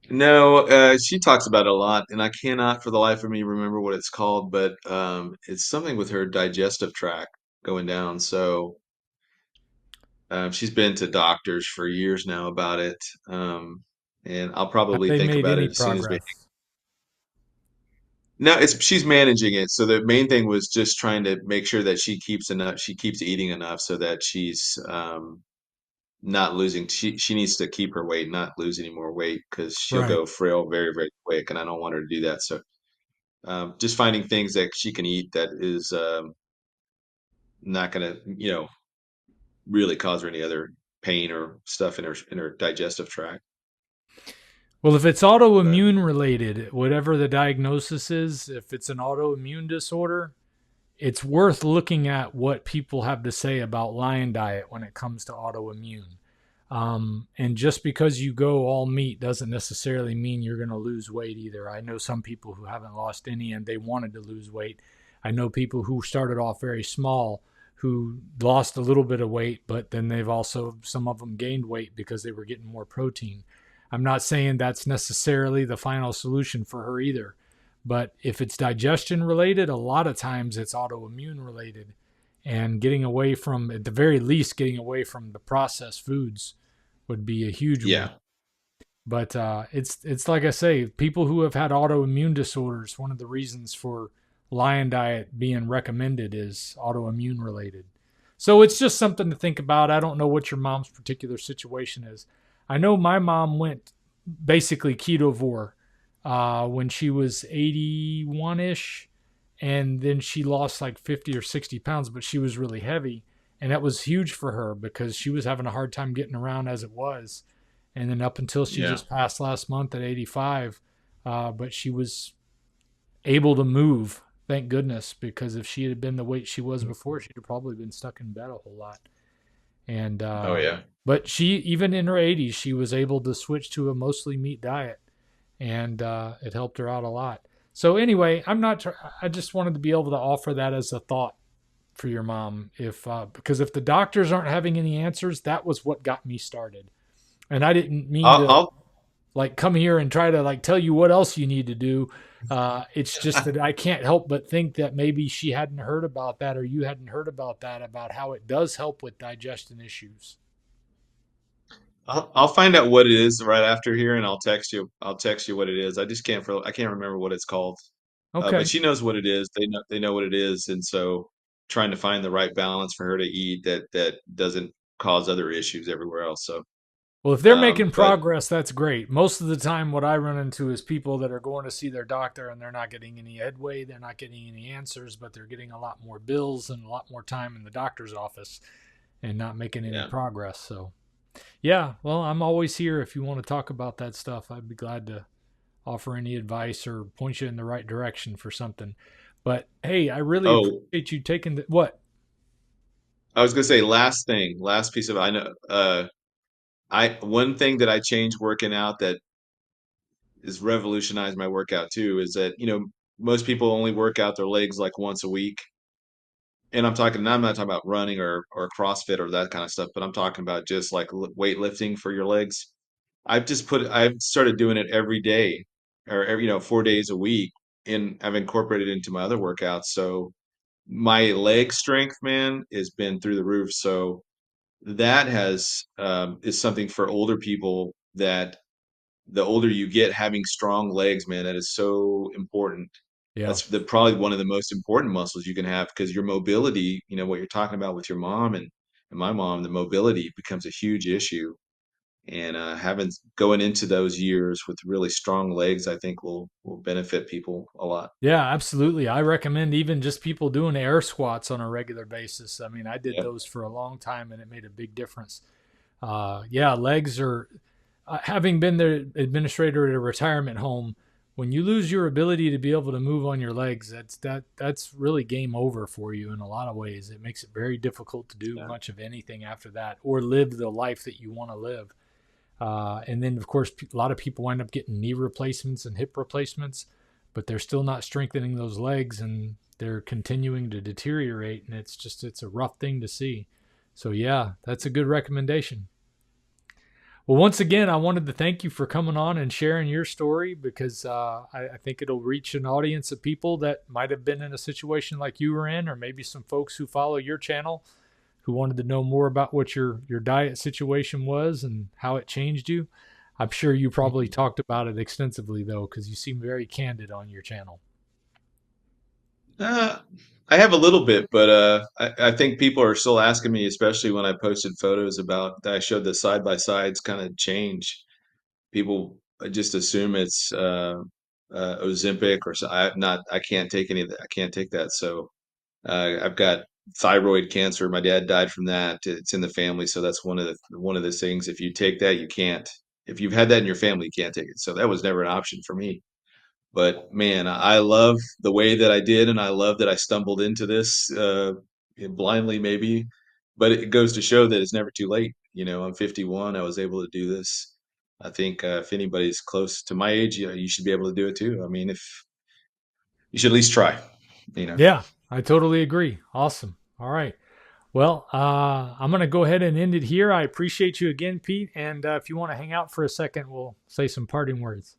No, she talks about it a lot, and I cannot for the life of me remember what it's called, but it's something with her digestive tract going down. So she's been to doctors for years now about it, and I'll have probably they think made about any it as soon as we. progress? No, it's she's managing it. So the main thing was just trying to make sure that she keeps enough, she keeps eating enough so that she's not losing. She needs to keep her weight, not lose any more weight because she'll Right. go frail very, very quick, and I don't want her to do that. So just finding things that she can eat that is not going to, really cause her any other pain or stuff in her digestive tract. Well, if it's But autoimmune related, whatever the diagnosis is, if it's an autoimmune disorder, it's worth looking at what people have to say about lion diet when it comes to autoimmune. And just because you go all meat doesn't necessarily mean you're going to lose weight either. I know some people who haven't lost any and they wanted to lose weight. I know people who started off very small who lost a little bit of weight, but then they've also, some of them gained weight because they were getting more protein. I'm not saying that's necessarily the final solution for her either. But if it's digestion related, a lot of times it's autoimmune related. And getting away from, at the very least, getting away from the processed foods would be a huge win. yeah, But it's like I say, people who have had autoimmune disorders, one of the reasons for lion diet being recommended is autoimmune related. So it's just something to think about. I don't know what your mom's particular situation is. I know my mom went basically ketovore when she was 81 ish, and then she lost like 50 or 60 pounds, but she was really heavy. And that was huge for her because she was having a hard time getting around as it was. And then up until she yeah. just passed last month at 85, but she was able to move, thank goodness, because if she had been the weight she was before, she'd have probably been stuck in bed a whole lot. And Oh yeah. but she, even in her 80s, she was able to switch to a mostly meat diet, and it helped her out a lot. So anyway, I'm not. I just wanted to be able to offer that as a thought for your mom, if because if the doctors aren't having any answers, that was what got me started, and I didn't mean I'll, to I'll like come here and try to like tell you what else you need to do. It's just that I can't help but think that maybe she hadn't heard about that, or you hadn't heard about that, about how it does help with digestion issues. I'll find out what it is right after here, and I'll text you. I'll text you what it is. I just I can't remember what it's called. But Okay. she knows what it is. They know what it is, and so trying to find the right balance for her to eat that doesn't cause other issues everywhere else. So, Well, if they're making but progress, that's great. Most of the time, what I run into is people that are going to see their doctor and they're not getting any headway. They're not getting any answers, but they're getting a lot more bills and a lot more time in the doctor's office and not making any yeah. progress. So, yeah, well, I'm always here if you want to talk about that stuff. I'd be glad to offer any advice or point you in the right direction for something. But hey, I really Oh, appreciate you taking the what? I was gonna say last thing, last piece of I know. I one thing that I changed working out that has revolutionized my workout too is that most people only work out their legs like once a week. And I'm not talking about running or CrossFit or that kind of stuff, but I'm talking about just like weightlifting for your legs. I've started doing it every day or 4 days a week, and I've incorporated it into my other workouts. So my leg strength, man, has been through the roof. So that has is something for older people that the older you get, having strong legs, man, that is so important. Yeah. That's probably one of the most important muscles you can have because your mobility, what you're talking about with your mom and my mom, the mobility becomes a huge issue. And having going into those years with really strong legs, I think will benefit people a lot. Yeah, absolutely. I recommend even just people doing air squats on a regular basis. I mean, I did Yeah. those for a long time and it made a big difference. Yeah, legs are, having been the administrator at a retirement home, when you lose your ability to be able to move on your legs, that's really game over for you in a lot of ways. It makes it very difficult to do Yeah. much of anything after that or live the life that you want to live. And then, of course, a lot of people wind up getting knee replacements and hip replacements, but they're still not strengthening those legs and they're continuing to deteriorate. And it's a rough thing to see. So, yeah, that's a good recommendation. Well, once again, I wanted to thank you for coming on and sharing your story because I think it'll reach an audience of people that might have been in a situation like you were in, or maybe some folks who follow your channel who wanted to know more about what your diet situation was and how it changed you. I'm sure you probably Mhm. talked about it extensively though, because you seem very candid on your channel. Uh, I have a little bit, but I think people are still asking me, especially when I posted photos about that I showed the side by sides kind of change. People just assume it's Ozempic or so. I can't take any of that. I can't take that. So I've got thyroid cancer. My dad died from that. It's in the family, so that's one of the things. If you take that, you can't. If you've had that in your family, you can't take it. So that was never an option for me. But man, I love the way that I did, and I love that I stumbled into this blindly, maybe. But it goes to show that it's never too late. I'm 51. I was able to do this. I think if anybody's close to my age, you should be able to do it too. I mean, if you should at least try. You know. Yeah, I totally agree. Awesome. All right. Well, I'm going to go ahead and end it here. I appreciate you again, Pete. And if you want to hang out for a second, we'll say some parting words.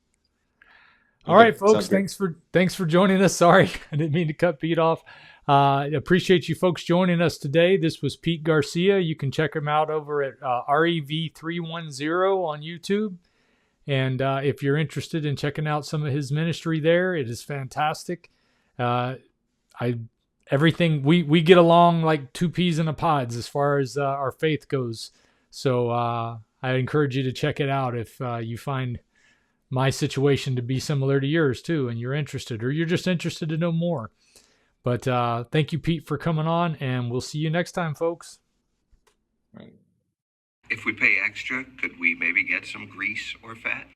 All right, Okay, folks. sounds great. Thanks for joining us. Sorry, I didn't mean to cut Pete off. Appreciate you folks joining us today. This was Pete Garcia. You can check him out over at Rev310 on YouTube. And if you're interested in checking out some of his ministry there, it is fantastic. Uh, I everything we get along like two peas in a pod as far as our faith goes. So I encourage you to check it out if you find my situation to be similar to yours too, and you're interested, or you're just interested to know more. But thank you, Pete, for coming on, and we'll see you next time, folks. Right. If we pay extra, could we maybe get some grease or fat?